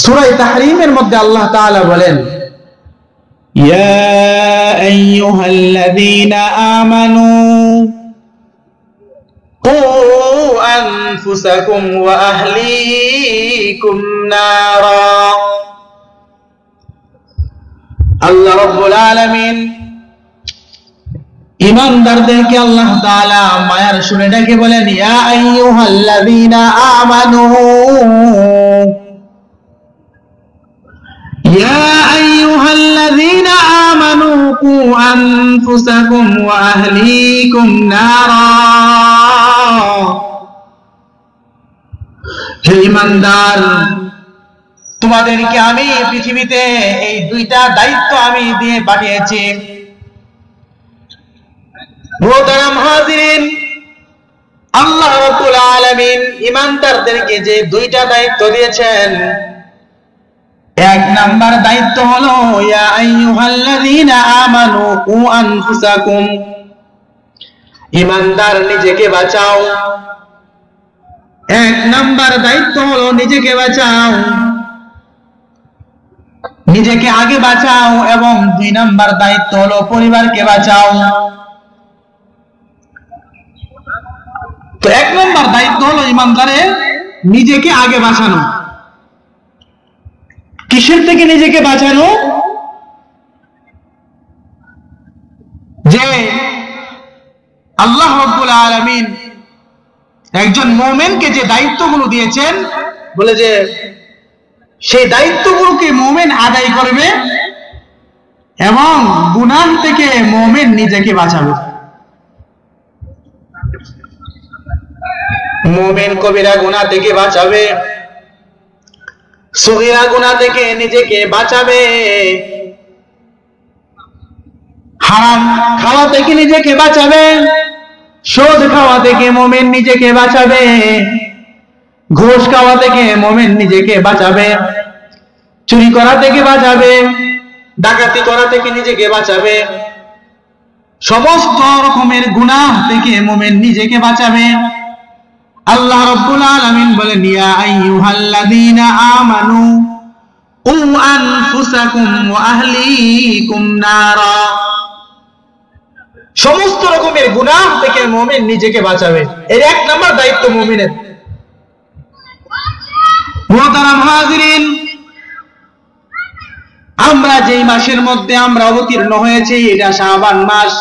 সূরা তাহরীমের মধ্যে আল্লাহ তাআলা বলেন, ইয়া আইয়ুহাল্লাযীনা আমানু কু আনফুসাকুম ওয়া আহলিকুম নারা। আল্লাহ রাব্বুল আলামিন ঈমানদারদেরকে আল্লাহ তাআলা মায়ার সুরে ডেকে বলেন, ইয়া আইয়ুহাল্লাযীনা আমানু, ইয়া আইয়ুহাল্লাযীনা আমানু কু আনফুসাকুম ওয়া আহলিকুম নারা। হে ঈমানদার, তোমাদেরকে আমি পৃথিবীতে এই দুইটা দায়িত্ব আমি দিয়ে পাঠিয়েছি। মোহতারাম হাজিরিন, আল্লাহ রাব্বুল আলামিন ঈমানদারদেরকে যে দুইটা দায়িত্ব দিয়েছেন, এক নাম্বার দায়িত্ব হলো ইয়া আইয়ুহাল্লাযীনা আমানু কু আনফুসাকুম, ঈমানদার নিজেকে বাঁচাও। এক নাম্বার দায়িত্ব হলো নিজেকে বাঁচাও, নিজেকে আগে বাঁচাও, এবং দুই নাম্বার দায়িত্ব হলো পরিবারকে বাঁচাও। তো এক নম্বর দায়িত্ব হলো ঈমানদারের নিজেকে আগে বাঁচানো। কিসের থেকে নিজেকে বাঁচানো? যে আল্লাহ রাব্বুল আলামিন একজন মুমিনকে যে দায়িত্বগুলো দিয়েছেন, বলে যে সেই দায়িত্বগুলোকে মুমিন আদায় করবে এবং গুনাহ থেকে মুমিন নিজেকে বাঁচাবে। মুমিন কবিরা গুনাহ থেকে বাঁচাবে, সগীরা গুনাহ থেকে নিজেকে বাঁচাবে, হারাম খাওয়া থেকে নিজেকে বাঁচাবে, সুদ খাওয়া থেকে মুমিন নিজেকে বাঁচাবে, ঘুষ খাওয়া থেকে মুমিন নিজেকে বাঁচাবে, চুরি করা থেকে বাঁচাবে, ডাকাতি করা থেকে নিজেকে বাঁচাবে, সমস্ত রকমের গুনাহ থেকে মুমিন নিজেকে বাঁচাবে। আল্লাহ রাব্বুল আলামিন বলেন, ইয়া আইয়ুহাল্লাযীনা আমানু কু আনফুসাকুম ওয়া আহলিকুম নারা। সমস্ত রকমের গুনাহ থেকে মুমিন নিজেকে বাঁচাবে, এর এক নাম্বার দায়িত্ব মুমিনের। মুহতারাম হাজিরিন, আমরা যেই মাসের মধ্যে আমরা অবতীর্ণ হয়েছি, এটা শাবান মাস।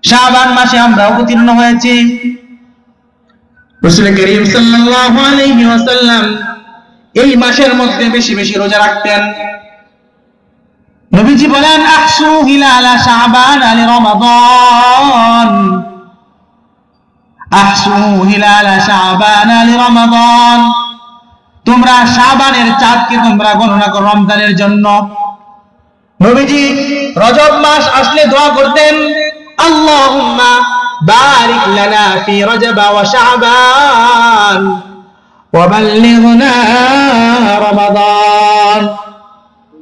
শাবান মাসে আমরা অবতীর্ণ হয়েছি। রাসূল করিম সাল্লাল্লাহু আলাইহি ওয়াসাল্লাম এই মাসের মধ্যে বেশি বেশি রোজা রাখতেন। নবীজি বলেন, আহসু হিলালা শাবান আলি রমাদান, আহসু হিলালা শাবান আলি রমাদান। তোমরা শাবানের চাঁদকে তোমরা গণনা করো রমজানের জন্য। নবীজি রজব মাস আসলে দোয়া করতেন, আল্লাহুম্মা বারিক লানা ফি রজব ওয়া শাবান ওয়া বাল্লিগনা রমাদান।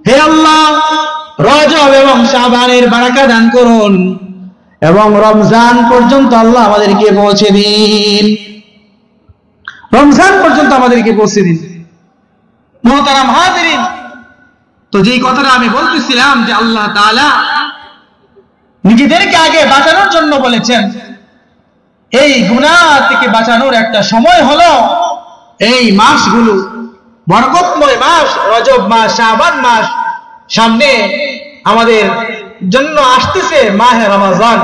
হে আল্লাহ, রজব এবং শাবানের বারাকা দান করুন এবং রমজান পর্যন্ত আল্লাহ আমাদেরকে পৌঁছে দিন, রমজান পর্যন্ত আমাদেরকে পৌঁছে দিন। মুহতারাম হাজিরিন, তো যেই কথাটা আমি বলতেছিলাম যে আল্লাহ তাআলা নিজেদেরকে আগে বাঁচানোর জন্য বলেছেন, এই গুনাহ থেকে বাঁচানোর একটা সময় হলো এই মাসগুলো, বরকতময় মাস রজব মাস, শাবান মাস। সামনে আমাদের জন্য আসতেছে মাহে রমজান।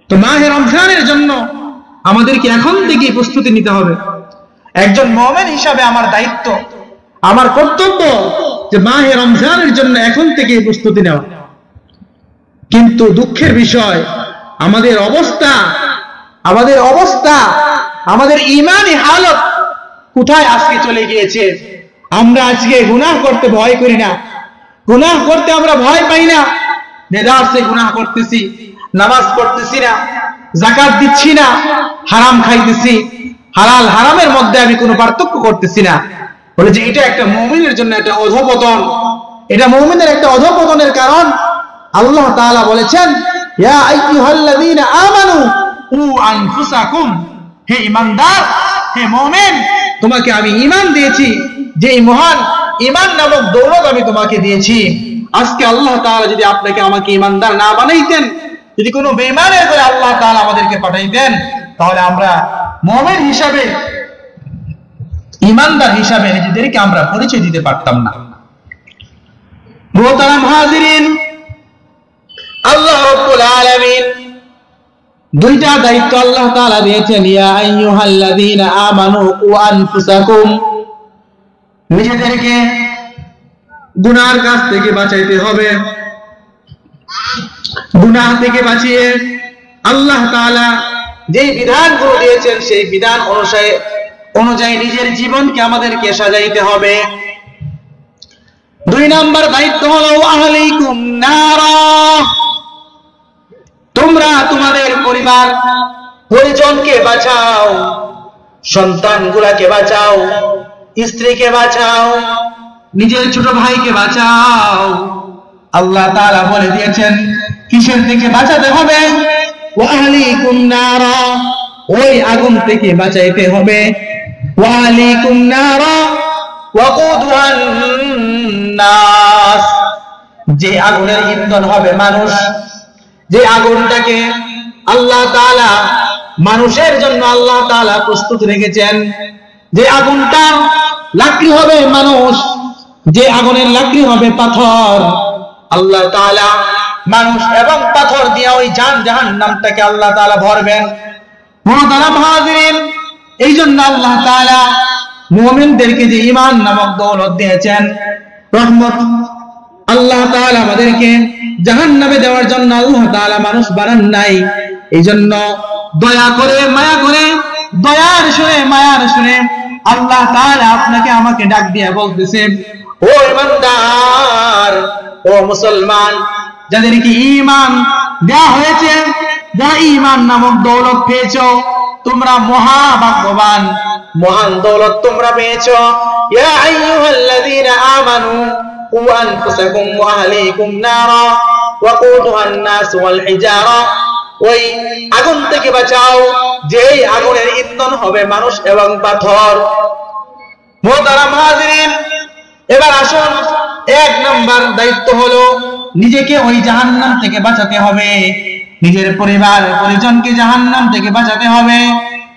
তো মাহে রমজানের জন্য আমাদেরকে এখন থেকে প্রস্তুতি নিতে হবে। একজন মুমিন হিসাবে আমার দায়িত্ব, আমার কর্তব্য যে মাহে রমজানের জন্য এখন থেকে প্রস্তুতি নেওয়া। কিন্তু দুঃখের বিষয়, আমাদের অবস্থা, আমাদের ঈমানি হালত কোথায় আজকে চলে গিয়েছে। আমরা আজকে গুনাহ করতে ভয় করি না, গুনাহ করতে আমরা ভয় পাই না, বেদারসে গুনাহ করতেছি, নামাজ পড়তেছি না, যাকাত দিচ্ছি না, হারাম খাইতেছি, হালাল হারামের মধ্যে আমি কোনো পার্থক্য করতেছি না। বলে যে এটা একটা মুমিনের জন্য একটা অধঃপতন, এটা মুমিনের একটা অধঃপতনের কারণ। আল্লাহ তাআলা বলেছেন, ইয়া আইয়ুহাল্লাযীনা আমানু কু আনফুসাকুম, হে ঈমানদার, হে মুমিন, তোমাকে আমি ঈমান দিয়েছি যে মহান ঈমান নামক দৌলত আমি তোমাকে দিয়েছি, আজকে আল্লাহ তাআলা যদি আপনাকে আমাকে ঈমানদার না বানাইতেন, যদি কোনো বেঈমানের করে আল্লাহ তাআলা আমাদেরকে পাঠাইতেন, তাহলে আমরা মুমিন হিসাবে, ঈমানদার হিসাবে নিজেদেরকে আমরা পরিচয় দিতে পারতাম না। মুহতারাম হাজিরিন, আল্লাহ রাব্বুল আলামিন দুইটা দায়িত্ব আল্লাহ তাআলা দিয়েছেন। ইয়া আইয়ুহাল্লাযীনা আমানু কু আনফুসাকুম, নিজেদেরকে গুনাহের কাছ থেকে বাঁচাইতে হবে। গুনাহ থেকে বাঁচিয়ে আল্লাহ তাআলা যেই বিধানগুলো দিয়েছেন সেই বিধান অনুযায়ী নিজের জীবনকে আমাদেরকে সাজাইতে হবে। 2 নাম্বার দায়িত্ব হলো আহলিকুম নারা, তোমরা তোমাদের পরিবার পরিজনকে বাঁচাও, সন্তানগুলোকে বাঁচাও, স্ত্রীকে বাঁচাও, নিজের ছোট ভাইকে বাঁচাও। আল্লাহ তাআলা বলে দিয়েছেন কিসের থেকে বাঁচাতে হবে? ওয়া আহলিকুম নারা, ওই আগুন থেকে বাঁচাইতে হবে। ওয়া আহলিকুম নারা ওয়াকুদুহান নাস, যে আগুনের ইন্ধন হবে মানুষ, যে আগুনটাকে আল্লাহ তাআলা মানুষের জন্য আল্লাহ তাআলা প্রস্তুত রেখেছেন, যে আগুনটার লাকড়ি হবে মানুষ, যে আগুনের লাকড়ি হবে পাথর। আল্লাহ তাআলা মানুষ এবং পাথর দিয়ে ওই জাহান্নামটাকে আল্লাহ তাআলা ভরবেন। মুহতারাম হাজিরিন, এই জন্য আল্লাহ তাআলা মুমিনদেরকে যে ঈমান নামক দৌলত দিয়েছেন, রহমত, আল্লাহ তাআলা আমাদেরকে জাহান্নামে দেওয়ার জন্য আল্লাহ তাআলা মানুষ বানান নাই। এই জন্য দয়া করে, মায়া করে, দয়ার সুরে, মায়ার সুরে আল্লাহ তাআলা আপনাকে আমাকে ডাক দিয়ে বলতেছে, ও ঈমানদার, ও মুসলমান, যাদেরকে ঈমান দেওয়া হয়েছে, যারা ঈমান নামক দৌলত পেয়েছো, তোমরা মহাভাগ্যবান, মহান দৌলত তোমরা পেয়েছো। ইয়া আইয়ুহাল্লাযীনা আমানু কু আনফুসাকুম ওয়া আহলিকুম নারা ওয়াকুদুহান নাস ওয়াল হিজারা, ওই আগুন থেকে বাঁচাও যেই আগুনের ইন্ধন হবে মানুষ এবং পাথর। মুহতারাম হাজিরিন, এবার আসুন, 1 নাম্বার দায়িত্ব হলো নিজেকে ওই জাহান্নাম থেকে বাঁচাতে হবে, নিজের পরিবার পরিজনকে জাহান্নাম থেকে বাঁচাতে হবে,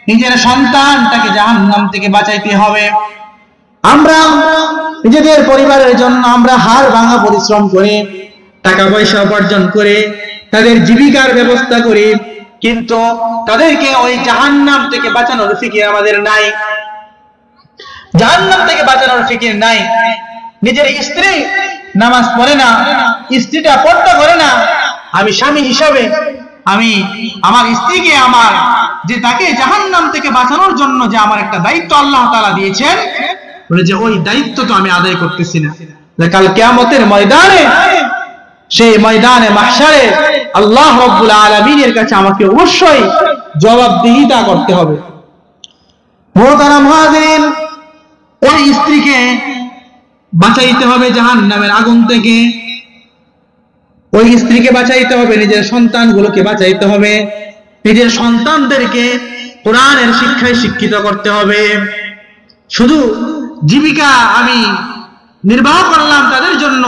নিজের সন্তানটাকে জাহান্নাম থেকে বাঁচাইতে হবে। আমরা নিজেদের পরিবারের জন্য আমরা হাড় ভাঙা পরিশ্রম করে টাকা পয়সা উপার্জন করে তাদের জীবিকার ব্যবস্থা করি, কিন্তু তাদেরকে ওই জাহান্নাম থেকে বাঁচানোর ফিকির আমাদের নাই। জাহান্নাম থেকে বাঁচানোর ফিকির নাই। নিজের স্ত্রী নামাজ পড়ে না, স্ত্রীটা পর্দা করে না, আমি স্বামী হিসাবে আমি আমার স্ত্রীকে, আমার যে তাকে জাহান্নাম থেকে বাঁচানোর জন্য যে আমার একটা দায়িত্ব আল্লাহ তাআলা দিয়েছেন, বলে যে ওই দায়িত্ব তো আমি আদায় করতেছি না। কাল কিয়ামতের ময়দানে, সেই ময়দানে মাহশারে আল্লাহ রাব্বুল আলামিনের কাছে আমাকে অবশ্যই জবাবদিহিতা করতে হবে। মুহতারাম হাজিরিন, ওই স্ত্রীকে বাঁচাইতে হবে জাহান্নামের আগুন থেকে, ওই স্ত্রীকে বাঁচাইতে হবে, নিজের সন্তানগুলোকে বাঁচাইতে হবে, নিজের সন্তানদেরকে কোরআনের শিক্ষায় শিক্ষিত করতে হবে। শুধু জীবিকা আমি নির্বাহ করলাম তাদের জন্য,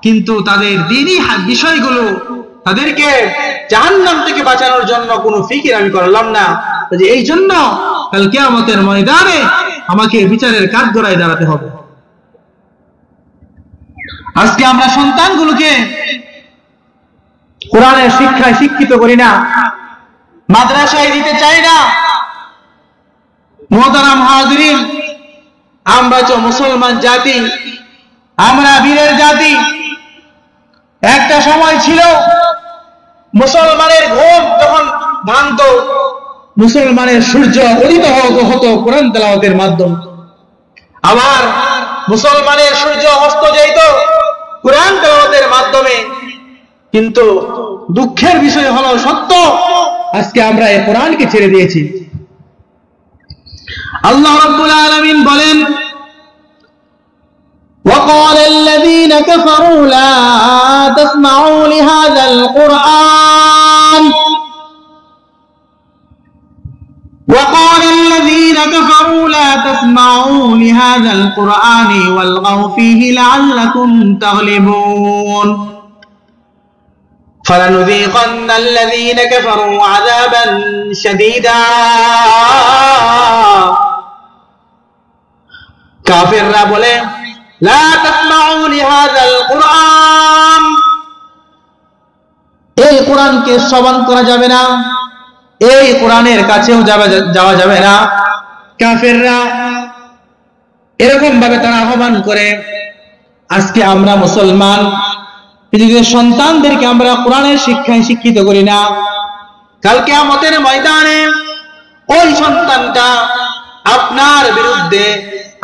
কিন্তু তাদের দ্বীনি বিষয়গুলো, তাদেরকে জাহান্নাম থেকে বাঁচানোর জন্য কোনো ফিকির আমি করলাম না। যে এই জন্য কাল কিয়ামতের ময়দানে আমাকে বিচারের কাঠগড়ায় দাঁড়াতে হবে। আজকে আমরা সন্তানগুলোকে কোরআনের শিক্ষায় শিক্ষিত করি না, মাদ্রাসায় দিতে চাই না। মুহতারাম হাজিরিন, আমরা তো মুসলমান জাতি, আমরা বীরের জাতি। একটা সময় ছিল মুসলমানের ঘুম যখন ভাঙত, মুসলমানের সূর্য উদিত হতো কোরআন তেলাওয়াতের মাধ্যমে, আবার মুসলমানের সূর্য অস্ত যেত কোরআন তেলাওয়াতের মাধ্যমে। কিন্তু দুঃখের বিষয় হলো সত্য, আজকে আমরা এই কোরআনকে ছেড়ে দিয়েছি। আল্লাহ রাব্বুল আলামিন বলেন, وقال الذين كفروا لا تسمعوا لهذا القرآن وقال الذين كفروا لا تسمعوا لهذا القرآن والغوا فيه لعلكم تغلبون فلنذيقن الذين كفروا عذابا شديدا কাফিররা বলে লা তাসমাউ লিহাযাল কুরআন, এই কোরআনকে শ্রবণ করা যাবে না, এই কোরআনের কাছেও যাওয়া যাবে না। কাফিররা এরকম ভাবে তারা আহ্বান করে। আজকে আমরা মুসলমান নিজেদের সন্তানদেরকে আমরা কোরআনের শিক্ষায় শিক্ষিত করি না। কাল কিয়ামতের ময়দানে ওই সন্তানটা আপনার বিরুদ্ধে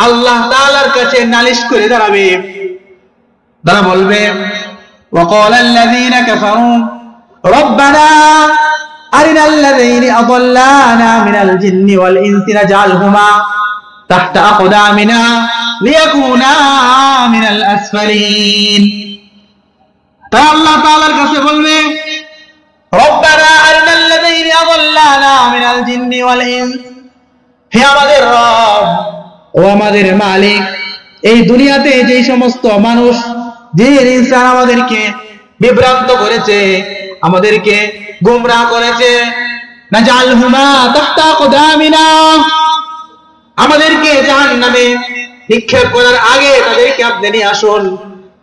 আল্লাহ তাআলার কাছে নালিশ করে দাঁড়াবে। তারা বলবে ওয়াকালাল্লাযীনা কাফারু রব্বানা আরিনাল্লাযীনা আযাল্লানা মিনাল জিন্নি ওয়াল ইনসি নাজআলহুমা তাহতা আকদামিনা লিয়াকুনা মিনাল আসফালিন। তারা আল্লাহ তাআলার কাছে বলবে রব্বানা আরিনাল্লাযীনা আযাল্লানা মিনাল জিন্নি ওয়াল ইনস, হে আমাদের রব ও আমাদের মালিক, এই দুনিয়াতে যে সমস্ত মানুষ যে ইনসান আমাদেরকে বিভ্রান্ত করেছে, আমাদেরকে গোমরাহ করেছে, নাজালহুমা তাহতা আকদামিনা, আমাদেরকে জাহান্নামে নিক্ষেপ করার আগে তাদেরকে আপনি নিয়ে আসুন,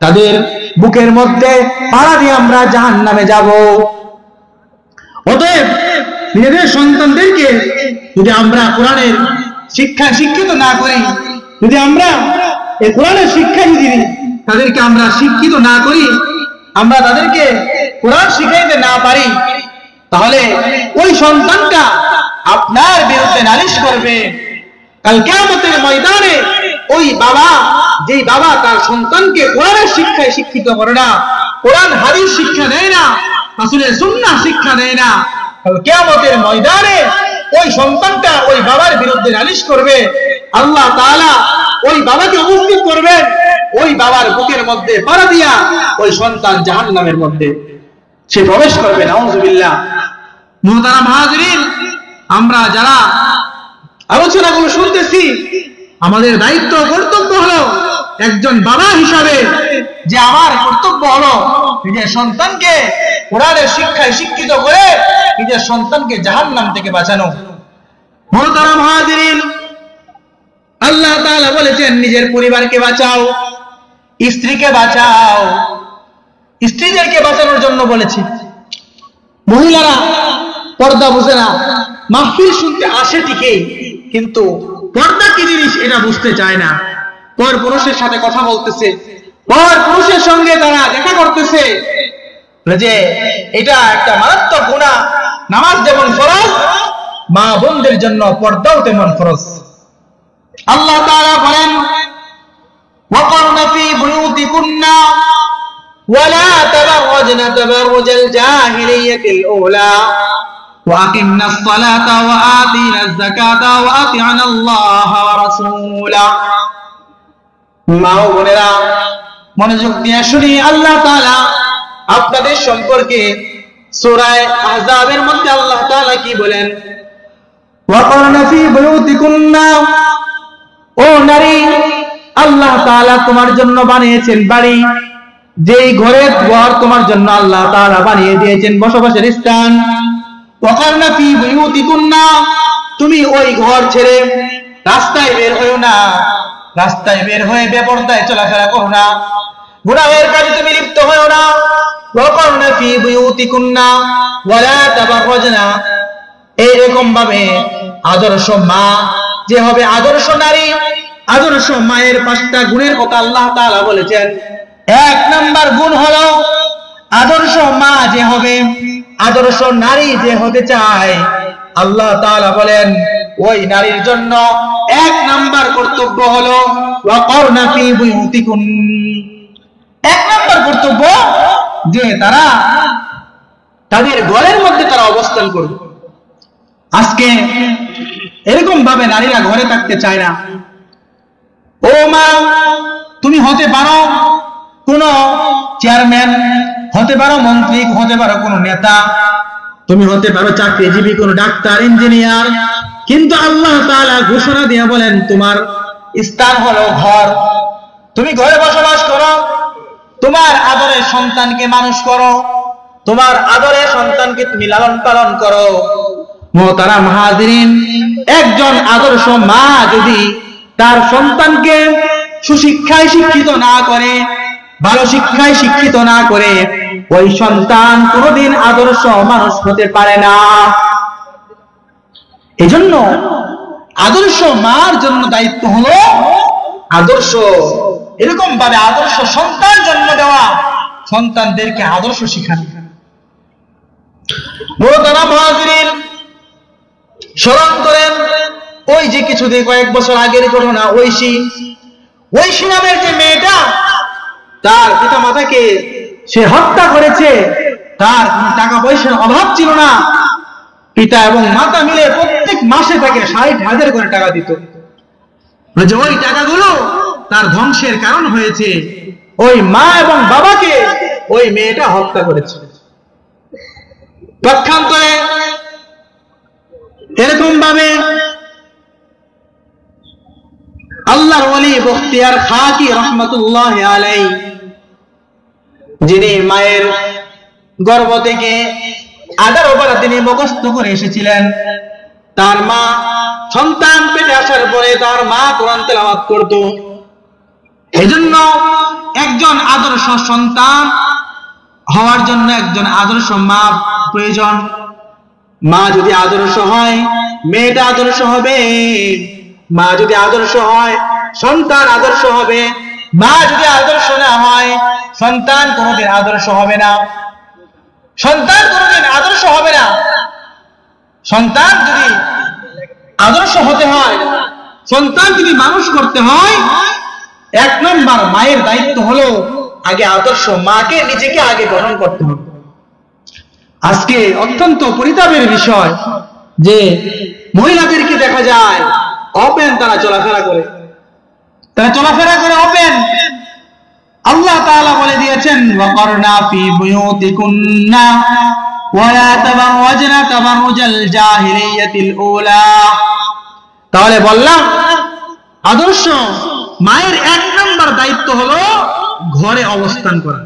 তাদের বুকের মধ্যে পাড়া দিয়ে আমরা জাহান্নামে যাব। অতএব নিজেদের সন্তানদেরকে যদি আমরা কোরআনের শিক্ষা শিক্ষিত না করি, যদি আমরা এই কোরআনের শিক্ষা যদি তাদেরকে আমরা শিক্ষিত না করি, আমরা তাদেরকে কোরআন শিখাইতে না পারি, তাহলে ওই সন্তানটা আপনার বিরুদ্ধে নালিশ করবে। কাল কিয়ামতের ময়দানে ওই বাবা, যেই বাবা তার সন্তানকে কোরআনের শিক্ষায় শিক্ষিত করে না, কোরআন হাদিস শিক্ষা দেয় না, রাসূলের সুন্নাহ শিক্ষা দেয় না, কাল কিয়ামতের ময়দানে ওই সন্তানটা ওই বাবার বিরুদ্ধে নালিশ করবে। আল্লাহ তাআলা ওই বাবাকে উপস্থিত করবেন, ওই বাবার বুকের মধ্যে পাড়া দিয়া ওই সন্তান জাহান্নামের মধ্যে সে প্রবেশ করবে। নাউযুবিল্লাহ। মুহতারাম হাজিরিন, আমরা যারা আলোচনাগুলো শুনতেছি, আমাদের দায়িত্ব কর্তব্য হলো একজন বাবা হিসাবে যে আমার কর্তব্য হলো নিজের সন্তানকে কোরআনের শিক্ষায় শিক্ষিত করে নিজের সন্তানকে জাহান্নাম থেকে বাঁচানো। মুহতারাম হাজিরিন, আল্লাহ তাআলা বলেছেন নিজের পরিবারকে বাঁচাও, স্ত্রীকে বাঁচাও, স্ত্রীদেরকে বাঁচানোর জন্য বলেছি। মহিলারা পর্দা বুঝে না, মাহফিল শুনতে আসে ঠিকই, কিন্তু পর্দা কি জিনিস এটা বুঝতে চায় না। পর পুরুষের সাথে কথা বলতেছে, পর পুরুষের সঙ্গে তারা দেখা করতেছে, যে এটা একটা মারাত্মক গুনাহ। নামাজ যেমন ফরজ, মা বোনদের জন্য পর্দাও তেমন ফরজ। আল্লাহ তাআলা বলেন ওয়াকারনা ফি বুয়ুতিকুন্না ওয়ালা তাবাররাজনা তাবাররুজাল জাহিলিয়াতিল উলা ওয়াকিমনাস সালাতা ওয়া আতিনাজ যাকাতা ওয়া আতি'নাল্লাহা ওয়া রাসূলা। মা ও বোনেরা মনোযোগ দিয়ে শুনি, আল্লাহ তাআলা আপনাদের সম্পর্কে সূরা আহজাবের মধ্যে আল্লাহ তাআলা কি বলেন? ওয়াকারনা ফি বুয়ুতিকুন্না, ও নারী, আল্লাহ তাআলা তোমার জন্য বানিয়েছেন বাড়ি, যেই ঘরের ঘর তোমার জন্য আল্লাহ তাআলা বানিয়ে দিয়েছেন বসবাসের স্থান। ওয়াকারনা ফি বুয়ুতিকুন্না, তুমি ওই ঘর ছেড়ে রাস্তায় বের হয়ো না, রাস্তায় বের হয়ে বেপরদায় চলাফেরা করো না, গুনাহের কাজে তুমি লিপ্ত হয়ো না। ওয়াকারনা ফি বুয়ুতিকুন্না ওয়ালা তাবাররাজনা, এইরকম ভাবে আদর্শ মা যে হবে, আদর্শ নারী, আদর্শ মায়ের 5টা গুণের কথা আল্লাহ তাআলা বলেছেন। 1 নাম্বার গুণ হলো আদর্শ মা যে হবে, আদর্শ নারী যে হতে চায়, আল্লাহ তাআলা বলেন ওই নারীর জন্য 1 নাম্বার কর্তব্য হলো ওয়াকারনা ফি বুয়ুতিকুন। 1 নাম্বার কর্তব্য যে তারা তাদের ঘরের মধ্যে তারা অবস্থান করবে। আজকে এরকম ভাবে নারীরা ঘরে থাকতে চায় না। ও মা, তুমি হতে পারো কোন চেয়ারম্যান, হতে পারো মন্ত্রী, হতে পারো কোন নেতা, তুমি হতে পারো চাকরিজীবী, কোন ডাক্তার, ইঞ্জিনিয়ার, কিন্তু আল্লাহ তাআলা ঘোষণা দিয়ে বলেন তোমার স্থান হলো ঘর, তুমি ঘরে বসবাস করো, তোমার আদরের সন্তানকে মানুষ করো, তোমার আদরের সন্তানকে তুমি লালন পালন করো। মুহতারাম হাজিরিন, একজন আদর্শ মা যদি তার সন্তানকে সুশিক্ষায় শিক্ষিত না করে, ভালো শিক্ষায় শিক্ষিত না করে, ওই সন্তান কোনোদিন আদর্শ মানুষ হতে পারে না। এজন্য আদর্শ মার জন্য দায়িত্ব হলো আদর্শ এরকম ভাবে আদর্শ সন্তান জন্ম দেওয়া, সন্তানদেরকে আদর্শ শিখানো। মুহতারাম হাজিরিন, স্মরণ করেন ওই যে কিছুদিন কয়েক বছর আগের ঘটনা, ঐশী নামের যে মেয়েটা, তার পিতা মাতাকে সে হত্যা করেছে। তার টাকা পয়সার অভাব ছিল না, পিতা এবং মাতা মিলে প্রত্যেক মাসে তাকে ৬০,০০০ করে টাকা দিত। ওই টাকাগুলো তার ধ্বংসের কারণ হয়েছে। ওই মা এবং বাবাকে ওই মেয়েটা হত্যা করেছে। পক্ষান্তরে এরকম ভাবে আল্লাহর ওলি বখতিয়ার খাকি রহমাতুল্লাহ আলাইহি, যিনি মায়ের গর্ভ থেকে ১৮ বার তিনি মুখস্থ করে এসেছিলেন। তার মা সন্তান পেটে আসার পরে তার মা কোরআন তেলাওয়াত করত। এজন্য একজন আদর্শ সন্তান হওয়ার জন্য একজন আদর্শ মা প্রয়োজন। মা যদি আদর্শ হয়, মেয়েটা আদর্শ হবে। মা যদি আদর্শ হয়, সন্তান আদর্শ হবে। মা যদি আদর্শ না হয়, সন্তান কোনোদিন আদর্শ হবে না। সন্তান কোনোদিন আদর্শ হবে না। সন্তান যদি আদর্শ হতে হয়, সন্তান যদি মানুষ করতে হয়, ১ নম্বর মায়ের দায়িত্ব হলো আগে আদর্শ মাকে নিজেকে আগে গ্রহণ করতে হবে। আজকে অত্যন্ত পরিতাপের বিষয় যে মহিলাদেরকে দেখা যায় ওপেন তারা চলাফেরা করে, ওপেন। আল্লাহ তাআলা বলে দিয়েছেন ওয়াকারনা ফি বুয়ুতিকুন্না ওয়া লা তাবাররাজনা তাবাররুজাল জাহিলিয়াতিল উলা। তাহলে বললাম আদর্শ মায়ের ১ নম্বর দায়িত্ব হলো ঘরে অবস্থান করা।